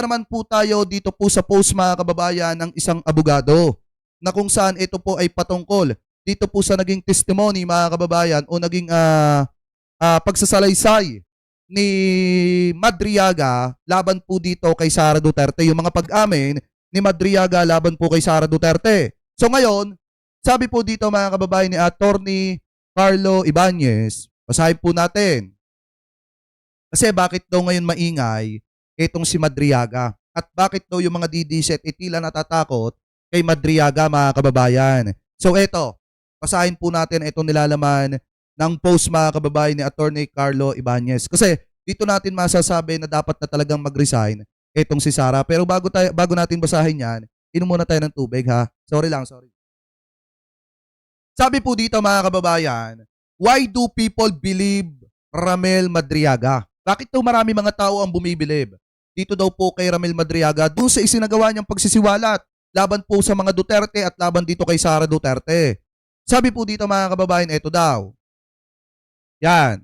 Pumunta naman po tayo dito po sa post mga kababayan ng isang abogado na kung saan ito po ay patungkol dito po sa naging testimony mga kababayan o naging pagsasalaysay ni Madriaga laban po dito kay Sara Duterte. Yung mga pag-amin ni Madriaga laban po kay Sara Duterte. So ngayon, sabi po dito mga kababayan ni Attorney Carlo Ibanez, basahin po natin. Kasi bakit daw ngayon maingay itong si Madriaga? At bakit daw yung mga DDZ tila natatakot kay Madriaga mga kababayan? So eto, basahin po natin itong nilalaman ng post mga kababayan ni Attorney Carlo Ibanez. Kasi dito natin masasabi na dapat na talagang mag-resign itong si Sara. Pero bago natin basahin yan, inom muna tayo ng tubig ha. Sorry. Sabi po dito mga kababayan, why do people believe Ramel Madriaga? Bakit daw marami mga tao ang bumibilib? Dito daw po kay Ramel Madriaga doon sa isinagawa niyang pagsisiwalat laban po sa mga Duterte at laban dito kay Sara Duterte. Sabi po dito mga kababayan, ito daw. Yan.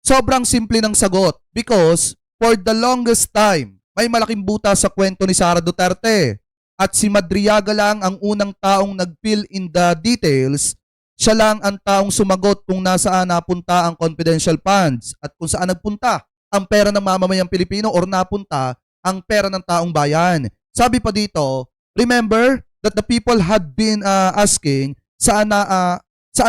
Sobrang simple ng sagot because for the longest time, may malaking butas sa kwento ni Sara Duterte at si Madriaga lang ang unang taong nag-fill in the details. Siya lang ang taong sumagot kung nasaan napunta ang confidential funds at kung saan nagpunta ang pera ng mamamayang Pilipino or napunta ang pera ng taong bayan. Sabi pa dito, remember that the people had been asking saan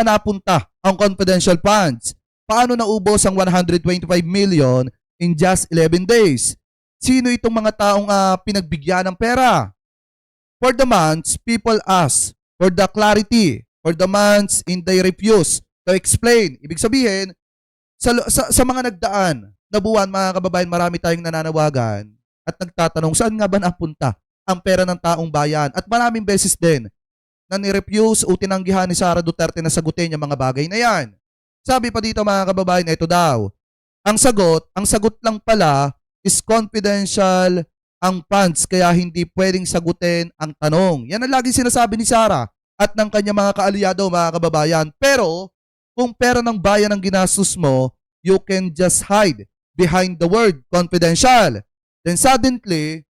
napunta ang confidential funds. Paano naubos ang 125 million in just 11 days? Sino itong mga taong pinagbigyan ng pera? For the months, people ask for the clarity. For the months, they refuse to explain. Ibig sabihin, sa mga nagdaan na buwan, mga kababayan, marami tayong nananawagan at nagtatanong saan nga ba napunta ang pera ng taong bayan. At maraming beses din na nirefuse o tinanggihan ni Sara Duterte na sagutin yung mga bagay na yan. Sabi pa dito mga kababayan, ito daw. Ang sagot lang pala is confidential ang funds kaya hindi pwedeng sagutin ang tanong. Yan ang lagi sinasabi ni Sara at ng kanya mga kaalyado mga kababayan. Pero kung pera ng bayan ang ginastos mo, you can just hide behind the word confidential. Then suddenly,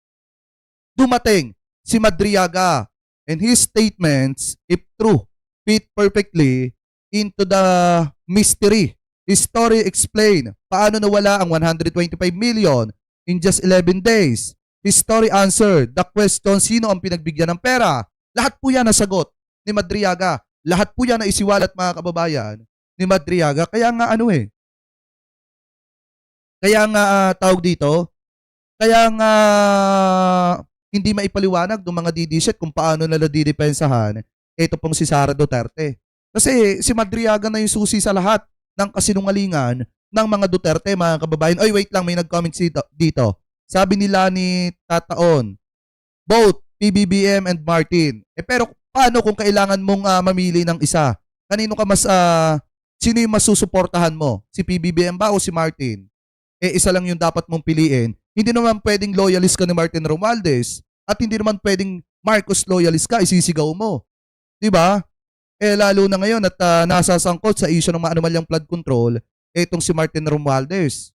dumating si Madriaga and his statements, if true, fit perfectly into the mystery. His story explain paano nawala ang 125 million in just 11 days. His story answered the question, sino ang pinagbigyan ng pera? Lahat po yan nasagot ni Madriaga. Lahat po yan na isiwalat mga kababayan ni Madriaga. Kaya nga tawag dito, kaya nga hindi maipaliwanag ng mga DDZ kung paano nila didepensahan ito pong si Sara Duterte. Kasi si Madriaga na yung susi sa lahat ng kasinungalingan ng mga Duterte, mga kababayan. Oy, wait lang, may nag-comment dito. Sabi nila ni Tataon, both PBBM and Martin. Pero paano kung kailangan mong mamili ng isa? Sino yung masusuportahan mo? Si PBBM ba o si Martin? Isa lang yung dapat mong piliin. Hindi naman pwedeng loyalist ka ni Martin Romualdez at hindi naman pwedeng Marcos loyalist ka, isisigaw mo. 'Di ba? Lalo na ngayon at nasasangkot sa issue ng maanumalyang flood control, itong si Martin Romualdez.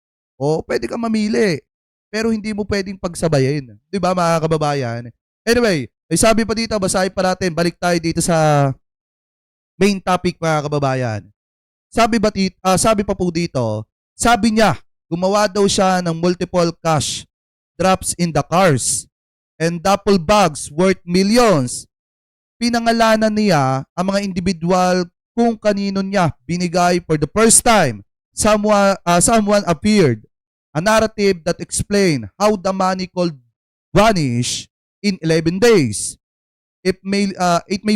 Pwede ka mamili, pero hindi mo pwedeng pagsabayin. 'Di ba mga kababayan? Anyway, sabi pa dito, basahin pa natin, balik tayo dito sa main topic mga kababayan. Sabi pa po dito, sabi niya, gumawa daw siya ng multiple cash drops in the cars and duffel bags worth millions. Pinangalanan niya ang mga individual kung kanino niya binigay for the first time. Someone appeared, a narrative that explained how the money could vanish in 11 days. It may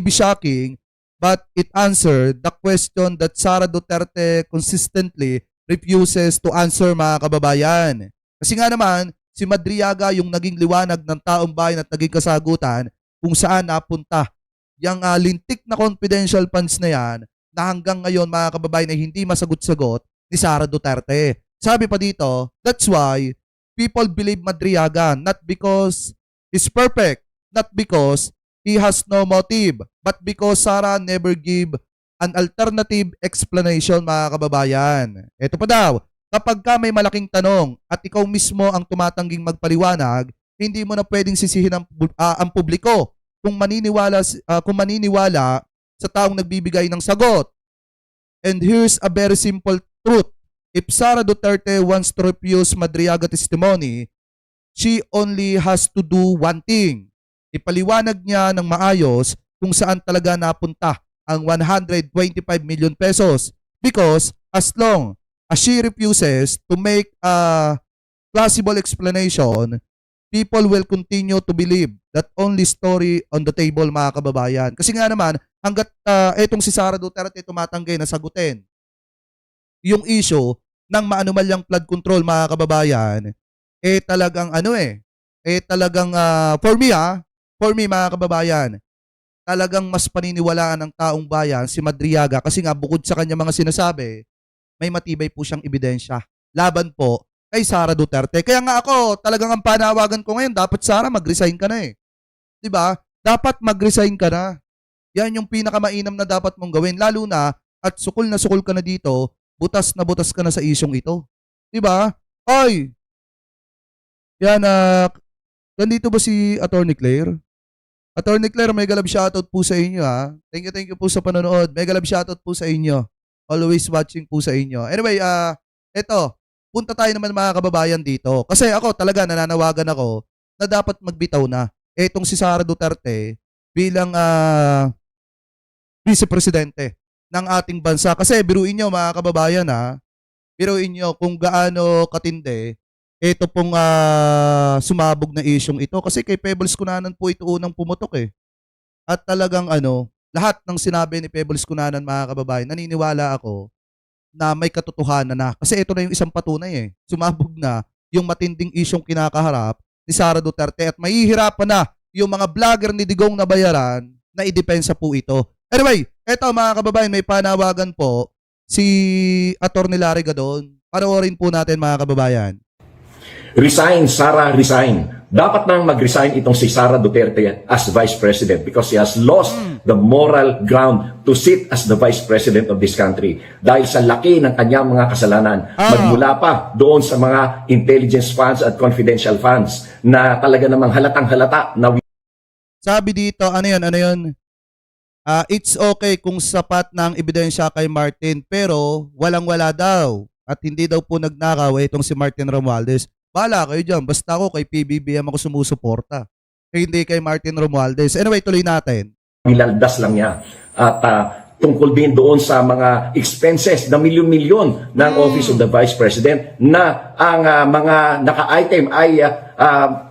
be shocking, but it answered the question that Sara Duterte consistently refuses to answer mga kababayan. Kasi nga naman, si Madriaga yung naging liwanag ng taong bayan at naging kasagutan kung saan napunta yung lintik na confidential funds na yan na hanggang ngayon mga kababayan ay hindi masagot-sagot ni Sara Duterte. Sabi pa dito, that's why people believe Madriaga not because he's perfect, not because he has no motive, but because Sara never give an alternative explanation mga kababayan. Ito pa daw, kapag ka may malaking tanong at ikaw mismo ang tumatangging magpaliwanag, hindi mo na pwedeng sisihin ang publiko kung maniniwala sa taong nagbibigay ng sagot. And here's a very simple truth. If Sara Duterte wants to refuse Madriaga testimony, she only has to do one thing. Ipaliwanag niya ng maayos kung saan talaga napunta ang 125 million pesos. Because as long as she refuses to make a plausible explanation, people will continue to believe that only story on the table, mga kababayan. Kasi nga naman, hanggat etong si Sara Duterte tumatanggi na sagutin yung issue ng maanumalyang flood control, mga kababayan, talagang talagang for me mga kababayan, talagang mas paniniwalaan ng taong bayan si Madriaga kasi nga bukod sa kanya mga sinasabi, may matibay po siyang ebidensya laban po kay Sara Duterte. Kaya nga ako, talagang ang panawagan ko ngayon, dapat Sara mag-resign ka na 'Di ba? Dapat mag-resign ka na. Yan yung pinakamainam na dapat mong gawin, lalo na at sukol ka na dito, butas na butas ka na sa isyong ito. 'Di ba? Oy. Yan nandito ba si Attorney Claire? Attorney Claire, mega love shoutout po sa inyo ha. Thank you po sa panonood. Mega love shoutout po sa inyo. Always watching po sa inyo. Anyway, eto, punta tayo naman mga kababayan dito. Kasi ako talaga nananawagan ako na dapat magbitaw na etong si Sara Duterte bilang vice-presidente ng ating bansa. Kasi biruin nyo mga kababayan biruin nyo kung gaano katindi ito pong sumabog na isyong ito. Kasi kay Pebbles Cunanan po ito unang pumutok At talagang lahat ng sinabi ni Pebbles Cunanan mga kababayan, naniniwala ako na may katotohanan na. Kasi ito na yung isang patunay Sumabog na yung matinding isyong kinakaharap ni Sara Duterte at mahihirapan na yung mga vlogger ni Digong na bayaran na idepensa po ito. Anyway, eto mga kababayan, may panawagan po si Atty. Larry Gadon. Panoorin po natin mga kababayan. Resign, Sara, resign. Dapat nang mag-resign itong si Sara Duterte as Vice President because she has lost the moral ground to sit as the Vice President of this country dahil sa laki ng kanyang mga kasalanan. Magmula pa doon sa mga intelligence funds at confidential funds na talaga namang halatang halata na sabi dito, ano yun? It's okay kung sapat ng ebidensya kay Martin pero walang-wala daw at hindi daw po nagnakaw itong si Martin Romualdez. Bahala kayo dyan. Basta ako kay PBBM ako sumusuporta. Hindi kay Martin Romualdez. Anyway, tuloy natin. Nilaldas lang niya. At tungkol din doon sa mga expenses na milyon-milyon ng Office of the Vice President na ang mga naka-item ay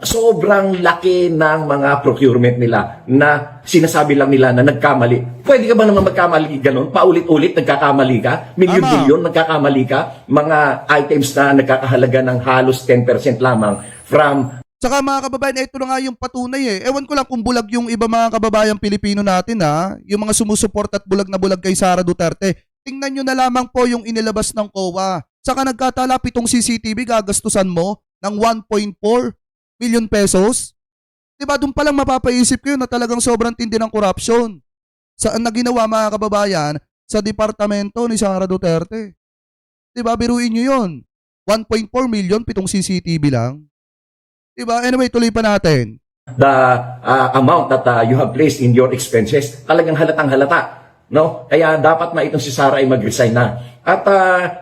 sobrang laki ng mga procurement nila na sinasabi lang nila na nagkamali. Pwede ka ba naman magkamali ganun? Paulit-ulit nagkakamali ka? Milyon-milyon nagkakamali ka? Mga items na nagkakahalaga ng halos 10% lamang from Saka mga kababayan, ito na nga yung patunay Ewan ko lang kung bulag yung iba mga kababayan Pilipino natin yung mga sumusuport at bulag na bulag kay Sara Duterte. Tingnan nyo na lamang po yung inilabas ng COA. Saka nagkatala pitong CCTV gagastusan mo ng 1.4 million pesos. Diba doon pa lang mapapaisip kayo na talagang sobrang tindi ng corruption. Saan na ginawa mga kababayan? Sa departamento ni Sara Duterte. Diba biruin nyo yun? 1.4 million pitong CCTV lang. Diba? Anyway, tuloy pa natin. The amount that you have placed in your expenses, talagang halatang halata. No? Kaya dapat na itong si Sara ay mag-resign na. At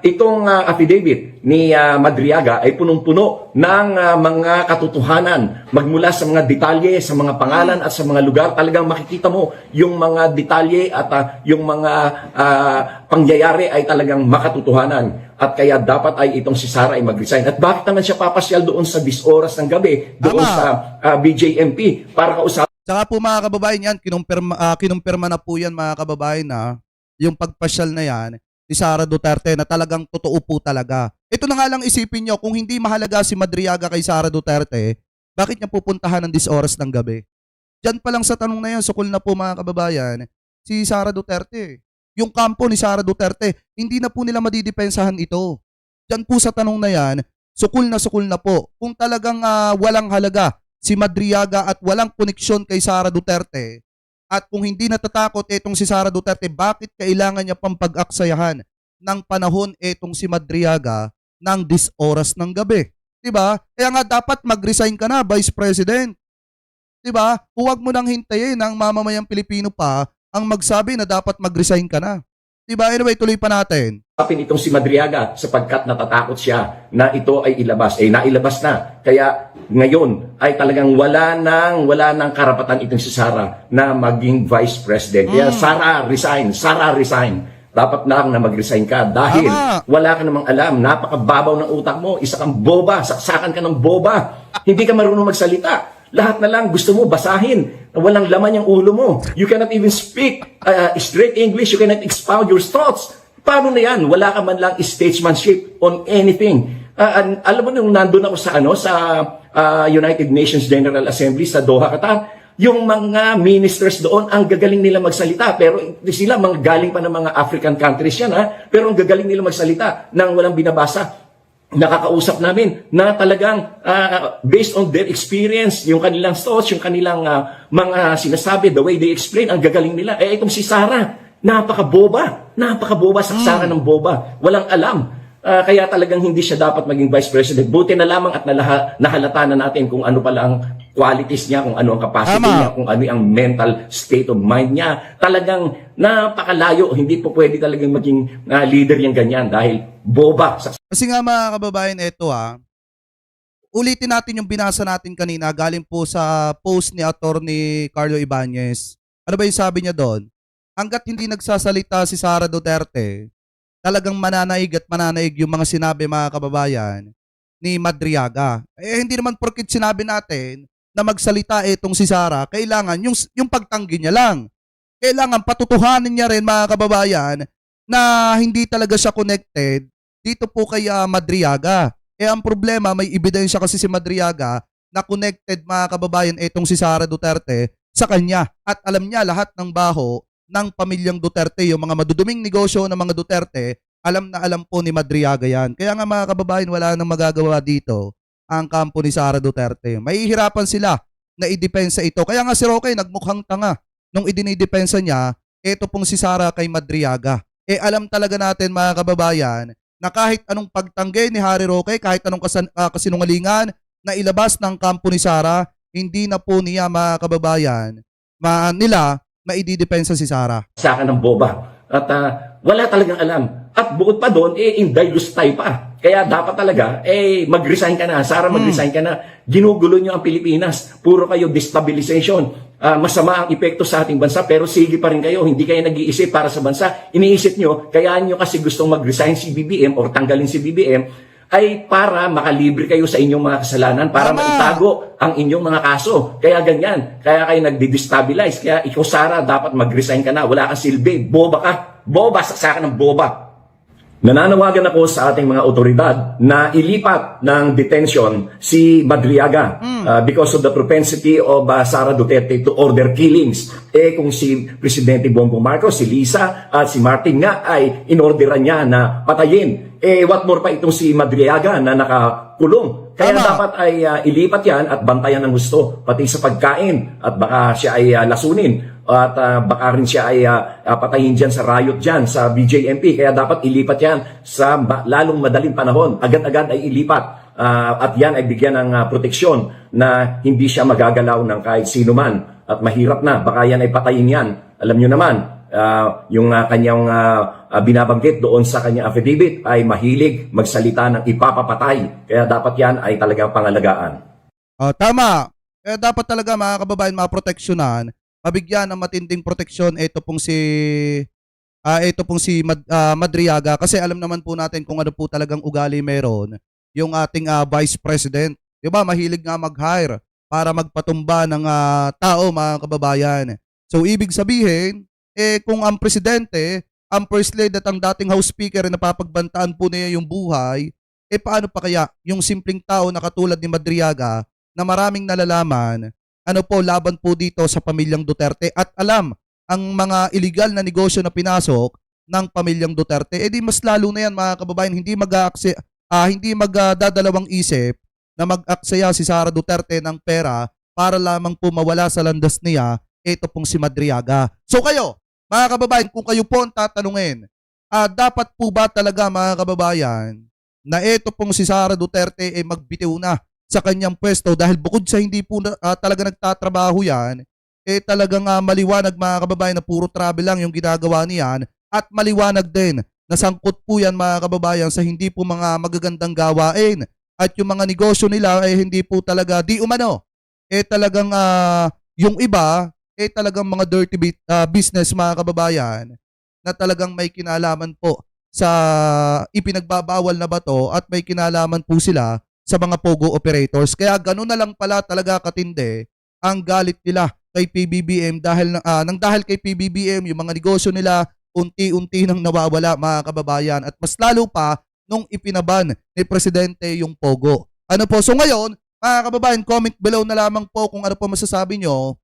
itong affidavit ni Madriaga ay punong-puno ng mga katotohanan. Magmula sa mga detalye, sa mga pangalan at sa mga lugar, talagang makikita mo yung mga detalye at yung mga pangyayari ay talagang makatotohanan. At kaya dapat ay itong si Sara ay mag-resign. At bakit naman siya papasyal doon sa 10 oras ng gabi, doon sa BJMP para kausapin? Saka po mga kababayan yan, kinumpirma na po yan mga kababayan yung pagpasyal na yan ni Sara Duterte na talagang totoo po talaga. Ito na nga lang isipin nyo, kung hindi mahalaga si Madriaga kay Sara Duterte, bakit niya pupuntahan ng 10 oras ng gabi? Diyan pa lang sa tanong na yan, sukol na po mga kababayan, si Sara Duterte. Yung kampo ni Sara Duterte, hindi na po nila madidepensahan ito. Diyan po sa tanong na yan, sukol na po. Kung talagang walang halaga si Madriaga at walang koneksyon kay Sara Duterte, at kung hindi natatakot etong si Sara Duterte, bakit kailangan niya pang pag-aksayahan ng panahon etong si Madriaga ng oras ng gabi. 'Di ba? Kaya nga dapat mag-resign ka na, Vice President. 'Di ba? Huwag mo nang hintayin ang mamamayang Pilipino pa ang magsabi na dapat mag-resign ka na. 'Di ba? Anyway, tuloy pa natin. Kapin itong si Madriaga sapagkat natatakot siya na ito ay ilabas. Nailabas na. Kaya ngayon ay talagang wala nang karapatan itong si Sara na maging Vice President. Kaya Sara, resign. Dapat na mag-resign ka dahil Tama. wala ka namang alam. Napakababaw ng utak mo. Isa kang boba. Saksakan ka ng boba. Hindi ka marunong magsalita. Lahat na lang gusto mo basahin. Walang laman yung ulo mo. You cannot even speak straight English. You cannot expound your thoughts. Paano na yan? Wala ka man lang statesmanship on anything. Alam mo nung nandun ako sa United Nations General Assembly sa Doha, Qatar, yung mga ministers doon, ang gagaling nila magsalita. Pero sila, mga galing pa ng mga African countries yan, pero ang gagaling nila magsalita nang walang binabasa. Nakakausap namin na talagang based on their experience, yung kanilang thoughts, yung kanilang mga sinasabi, the way they explain, ang gagaling nila. Itong si Sara, napakaboba, saksakan ng boba, walang alam. Kaya talagang hindi siya dapat maging Vice President. Buti na lamang at nahalata na natin kung ano pala ang qualities niya, kung ano ang capacity niya, kung ano ang mental state of mind niya. Talagang napakalayo. Hindi po pwede talagang maging leader yung ganyan dahil boba. Kasi nga mga kababayan, eto ulitin natin yung binasa natin kanina galing po sa post ni Attorney Carlo Ibanez. Ano ba yung sabi niya doon? Hanggat hindi nagsasalita si Sara Duterte, talagang mananaig yung mga sinabi mga kababayan ni Madriaga. Hindi naman porkit sinabi natin na magsalita itong si Sara, kailangan yung pagtanggi niya lang. Kailangan patutuhanin niya rin mga kababayan na hindi talaga siya connected dito po kay Madriaga. Ang problema, may ebidensya kasi si Madriaga na connected mga kababayan itong si Sara Duterte sa kanya. At alam niya lahat ng baho ng pamilyang Duterte, yung mga maduduming negosyo ng mga Duterte, alam na alam po ni Madriaga yan. Kaya nga mga kababayan, wala nang magagawa dito ang kampo ni Sara Duterte. Mahihirapan sila na idepensa ito. Kaya nga si Roque nagmukhang tanga nung idinidepensa niya, ito pong si Sara kay Madriaga. Alam talaga natin mga kababayan na kahit anong pagtanggi ni Harry Roque, kahit anong kasinungalingan na ilabas ng kampo ni Sara, hindi na po niya mga kababayan nila na ididepensa si Sara. Saka ng boba. At wala talagang alam. At bukod pa doon, indulgence tayo pa. Kaya dapat talaga, mag-resign ka na. Sara, mag-resign ka na. Ginugulo nyo ang Pilipinas. Puro kayo destabilization. Masama ang epekto sa ating bansa, pero sige pa rin kayo. Hindi kayo nag-iisip para sa bansa. Iniisip nyo, kaya nyo kasi gustong mag-resign si BBM or tanggalin si BBM, ay para makalibre kayo sa inyong mga kasalanan, para maitago ang inyong mga kaso. Kaya ganyan. Kaya kayo nagdi-destabilize. Kaya ikaw, Sara, dapat mag-resign ka na. Wala kang silbi. Boba ka. Boba, saksakan ng boba. Nananawagan ako sa ating mga otoridad na ilipat ng detention si Madriaga because of the propensity of Sara Duterte to order killings. Kung si Presidente Bongbong Marcos, si Lisa at si Martin nga ay inorderan niya na patayin. What more pa itong si Madriaga na nakakulong. Kaya dapat ay ilipat yan at bantayan ng gusto, pati sa pagkain. At baka siya ay lasunin. At baka rin siya ay patayin dyan sa riot dyan, sa BJMP. Kaya dapat ilipat yan sa lalong madaling panahon. Agad-agad ay ilipat. At yan ay bigyan ng proteksyon na hindi siya magagalaw ng kahit sino man. At mahirap na, baka yan ay patayin yan. Alam nyo naman, yung kanyang binabanggit doon sa kanyang affidavit ay mahilig magsalita ng ipapapatay. Kaya dapat yan ay talagang pangalagaan. Tama. Kaya dapat talaga mga kababayan maproteksyonan, mabigyan ng matinding proteksyon ito pong si Madriaga, kasi alam naman po natin kung ano po talagang ugali meron yung ating Vice President. 'Di ba? Mahilig nga mag-hire para magpatumba ng tao mga kababayan. So ibig sabihin, kung ang presidente, ang first lady at ang dating House Speaker na napapagbantaan po niya yung buhay, paano pa kaya yung simpleng tao na katulad ni Madriaga na maraming nalalaman, laban po dito sa pamilyang Duterte at alam ang mga illegal na negosyo na pinasok ng pamilyang Duterte, di mas lalo na yan mga kababayan, hindi magdadalawang isip na mag-aksaya si Sara Duterte ng pera para lamang po mawala sa landas niya ito pong si Madriaga. So kayo, mga kababayan, kung kayo po ang tatanungin, dapat po ba talaga mga kababayan na ito pong si Sara Duterte ay magbitiw na sa kanyang pwesto dahil bukod sa hindi po talaga nagtatrabaho yan, talagang maliwanag mga kababayan na puro travel lang yung ginagawa niyan at maliwanag din na sangkot po yan mga kababayan sa hindi po mga magagandang gawain at yung mga negosyo nila ay hindi po talaga di umano. Talagang yung iba talagang mga dirty business mga kababayan na talagang may kinalaman po sa ipinagbabawal na bato at may kinalaman po sila sa mga pogo operators. Kaya gano'n na lang pala talaga katindi ang galit nila kay PBBM dahil dahil kay PBBM yung mga negosyo nila unti-unti nang nawawala mga kababayan at mas lalo pa nung ipinaban ni Presidente yung pogo. Ano po? So ngayon, mga kababayan, comment below na lamang po kung ano po masasabi nyo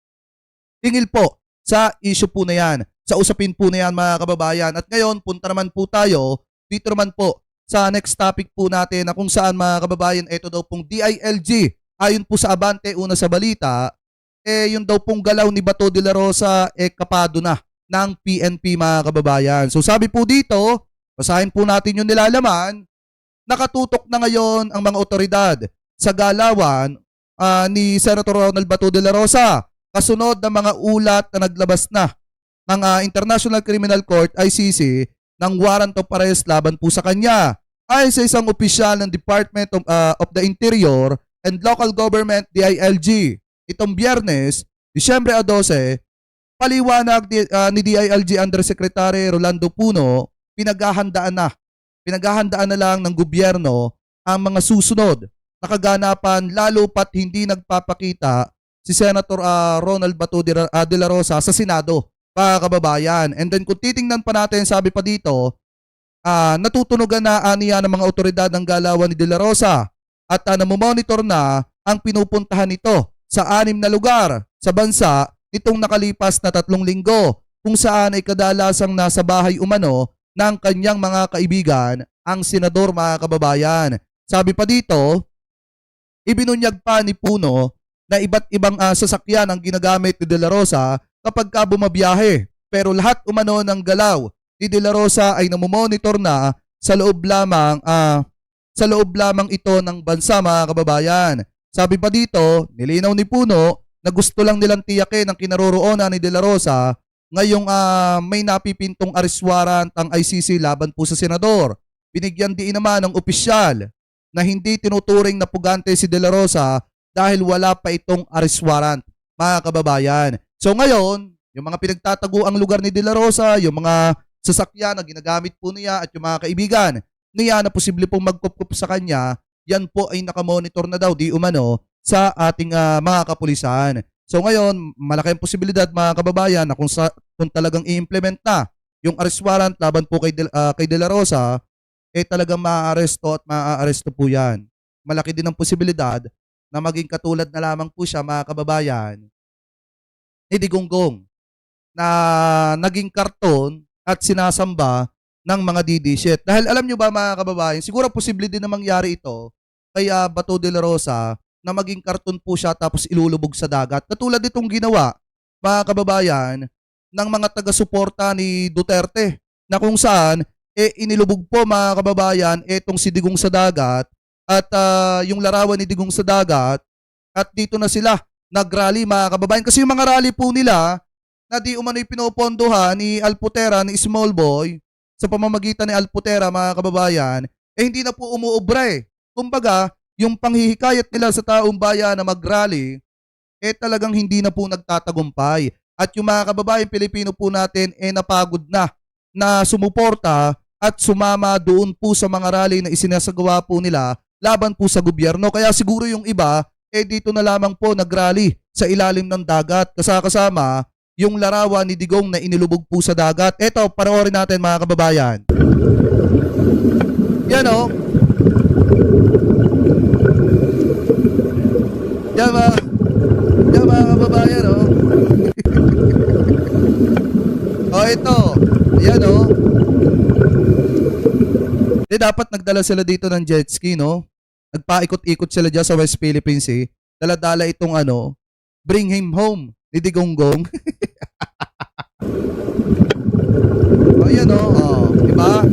tingil po sa issue po na yan, sa usapin po na yan mga kababayan. At ngayon, punta naman po tayo dito naman po sa next topic po natin na kung saan mga kababayan, ito daw pong DILG. Ayon po sa Abante, una sa balita, yun daw pong galaw ni Bato de la Rosa, kapado na ng PNP mga kababayan. So sabi po dito, basahin po natin yung nilalaman, nakatutok na ngayon ang mga otoridad sa galawan ni Senator Ronald Bato de la Rosa kasunod ng mga ulat na naglabas na ng International Criminal Court ICC ng warrant of arrest laban po sa kanya. Ayon sa isang opisyal ng Department of the Interior and Local Government DILG, itong Biyernes, Disyembre 12, paliwanag ni DILG Undersecretary Rolando Puno, pinaghahandaan na lang ng gobyerno ang mga susunod na kaganapan lalo pat hindi nagpapakita si Senator Ronald Bato de la Rosa sa Senado, mga kababayan. And then kung titingnan pa natin, sabi pa dito, natutunugan na aniya ng mga otoridad ng galawan ni de la Rosa at namomonitor na ang pinupuntahan nito sa 6 na lugar sa bansa nitong nakalipas na 3 linggo kung saan ay kadalasang nasa bahay umano ng kanyang mga kaibigan ang senador, mga kababayan. Sabi pa dito, ibinunyag pa ni Puno na iba't ibang sasakyan ang ginagamit ni De La Rosa kapag bumabiyahe. Pero lahat umano ng galaw ni De La Rosa ay namomonitor na sa loob lamang ito ng bansa, mga kababayan. Sabi pa dito, nilinaw ni Puno na gusto lang nilang tiyakin ang kinaroroonan ni De La Rosa ngayong may napipintong arrest warrant ang ICC laban po sa senador. Binigyan din naman ng opisyal na hindi tinuturing na pugante si De La Rosa dahil wala pa itong arrest warrant, mga kababayan. So ngayon, yung mga pinagtataguang lugar ni De La Rosa, yung mga sasakyan na ginagamit po niya at yung mga kaibigan niya na posible pong magkup sa kanya, yan po ay nakamonitor na daw di umano sa ating mga kapulisan. So ngayon, malaki ang posibilidad, mga kababayan, na kung talagang i-implement na yung arrest warrant laban po kay De La Rosa, talagang maaaresto at maaaresto po yan. Malaki din ang posibilidad na maging katulad na lamang po siya, mga kababayan, ni Digonggong na naging karton at sinasamba ng mga DD-shit. Dahil alam nyo ba, mga kababayan, siguro posible din na mangyari ito kay Bato de la Rosa na maging karton po siya tapos ilulubog sa dagat. Katulad itong ginawa, mga kababayan, ng mga taga-suporta ni Duterte na kung saan inilubog po, mga kababayan, itong si Digong sa dagat at yung larawan ni Digong sa dagat at dito na sila nag-rally, mga kababayan. Kasi yung mga rally po nila na di umano'y pinopondohan ni Alputera, ni Small Boy, sa pamamagitan ni Alputera, mga kababayan, hindi na po umuobra eh. Kumbaga, yung panghihikayat nila sa taong bayan na mag-rally, talagang hindi na po nagtatagumpay. At yung mga kababayan Pilipino po natin, napagod na sumuporta at sumama doon po sa mga rally na isinasagawa po nila laban po sa gobyerno. Kaya siguro yung iba, dito na lamang po nag-rally sa ilalim ng dagat. Kasama yung larawan ni Digong na inilubog po sa dagat. Eto, panoorin natin, mga kababayan. Yan o. Yan mga kababayan o. Ito. Yan o. Dapat nagdala sila dito ng jet ski, no? Nagpaikot-ikot sila dyan sa West Philippines eh. Dala-dala itong bring him home ni Digonggong. Ayan o. Diba?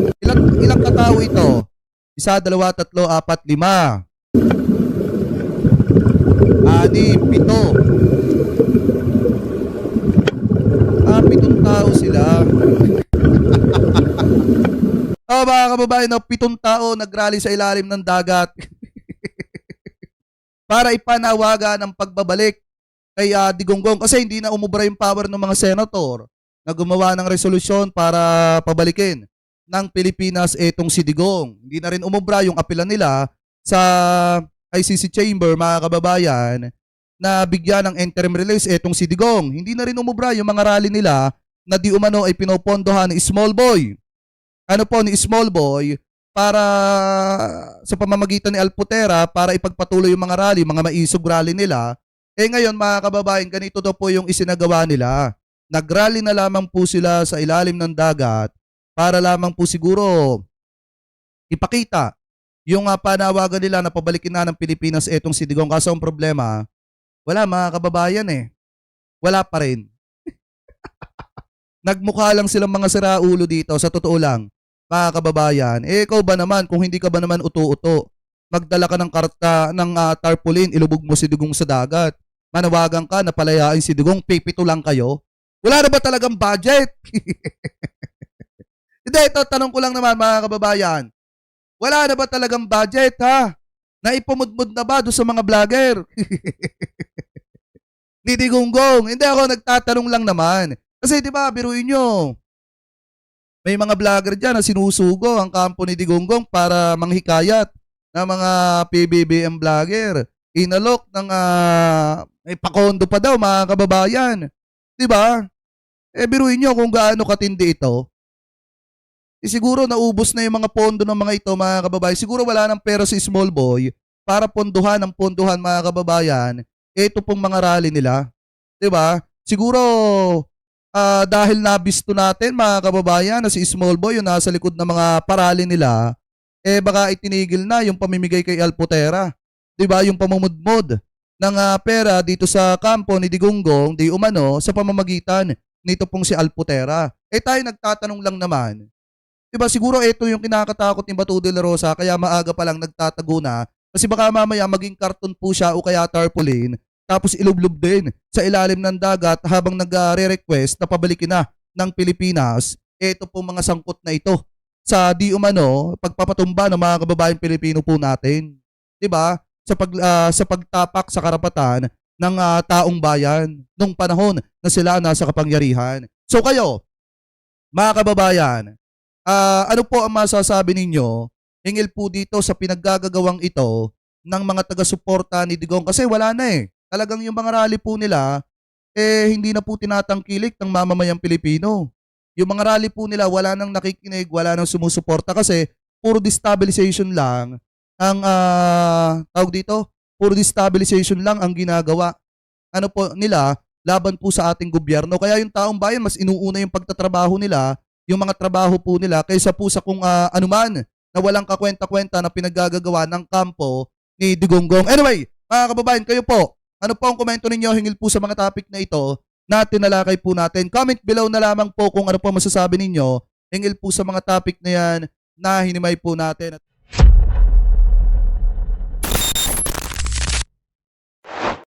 Ilang katao ito? 1, 2, 3, 4, 5. 6, 7. 7 tao sila. Mga kababayan, 7 tao nagrally sa ilalim ng dagat para ipanawagan ang pagbabalik kay Digonggong kasi hindi na umubra yung power ng mga senator na gumawa ng resolusyon para pabalikin ng Pilipinas etong si Digong. Hindi na rin umubra yung apela nila sa ICC Chamber, mga kababayan, na bigyan ng interim release etong si Digong. Hindi na rin umubra yung mga rally nila na di umano ay pinopondohan ni Small Boy. Ano po ni Small Boy para sa pamamagitan ni Alputera para ipagpatuloy yung mga rally, mga maisog rally nila. Ngayon mga kababayan, ganito daw po yung isinagawa nila. Nagrally na lamang po sila sa ilalim ng dagat para lamang po siguro ipakita yung panawagan nila na pabalikin na ng Pilipinas etong si Digong. Kaso ang problema, wala mga kababayan Wala pa rin. Nagmukha lang silang mga siraulo dito sa totoo lang. Mga kababayan, ikaw ba naman, kung hindi ka ba naman uto-uto, magdala ka ng karta ng tarpaulin, ilubog mo si Digong sa dagat. Manawagan ka na palayain si Digong, pipito lang kayo. Wala na ba talagang budget? Hindi, ito, tanong ko lang naman mga kababayan. Wala na ba talagang budget ha? Naipumudmud na ba doon sa mga vlogger? Ni Digonggong. Hindi, ako nagtatanong lang naman. Kasi di ba, biruin nyo, may mga vlogger dyan na sinusugo ang kampo ni Digonggong para manghikayat ng mga PBBM vlogger. Inalok ng may pakondo pa daw mga kababayan. Di ba? Biruin nyo kung gaano katindi ito. Siguro naubos na yung mga pondo ng mga ito mga kababayan. Siguro wala nang pera si Small Boy para ponduhan mga kababayan. Ito pong mga rally nila. Di ba? Siguro dahil nabisto natin mga kababayan na si Small Boy yung nasa likod ng mga parali nila, baka itinigil na yung pamimigay kay Alputera. 'Di ba? Yung pamumudmod ng pera dito sa kampo ni Digonggong, di umano sa pamamagitan nito pong si Alputera. Tayo nagtatanong lang naman. 'Di ba? Siguro ito yung kinakatakot ni Bato de la Rosa kaya maaga pa lang nagtatago na kasi baka mamaya maging karton po siya o kaya tarpaulin. Tapos ilublob din sa ilalim ng dagat habang nagre-request na pabalikin na ng Pilipinas ito po mga sangkot na ito sa di umano pagpapatumba ng mga kababayan Pilipino po natin. 'Di ba? Sa pagtapak sa karapatan ng taong bayan nung panahon na sila nasa kapangyarihan. So kayo, mga kababayan, ano po ang masasabi ninyo hingil po dito sa pinaggagawang ito ng mga taga-suporta ni Digong kasi wala na Talagang yung mga rally po nila, hindi na po tinatangkilik ng mamamayang Pilipino. Yung mga rally po nila, wala nang nakikinig, wala nang sumusuporta kasi puro destabilization lang ang, tawag dito, puro destabilization lang ang ginagawa. Ano po nila, laban po sa ating gobyerno. Kaya yung taong bayan, mas inuuna yung pagtatrabaho nila, yung mga trabaho po nila, kaysa po sa kung anuman na walang kakwenta-kwenta na pinaggagawa ng kampo ni Digonggong. Anyway, mga kababayan, kayo po, ano po ang komento ninyo hingil po sa mga topic na ito na tinalakay po natin? Comment below na lamang po kung ano po masasabi ninyo hingil po sa mga topic na yan na hinimay po natin.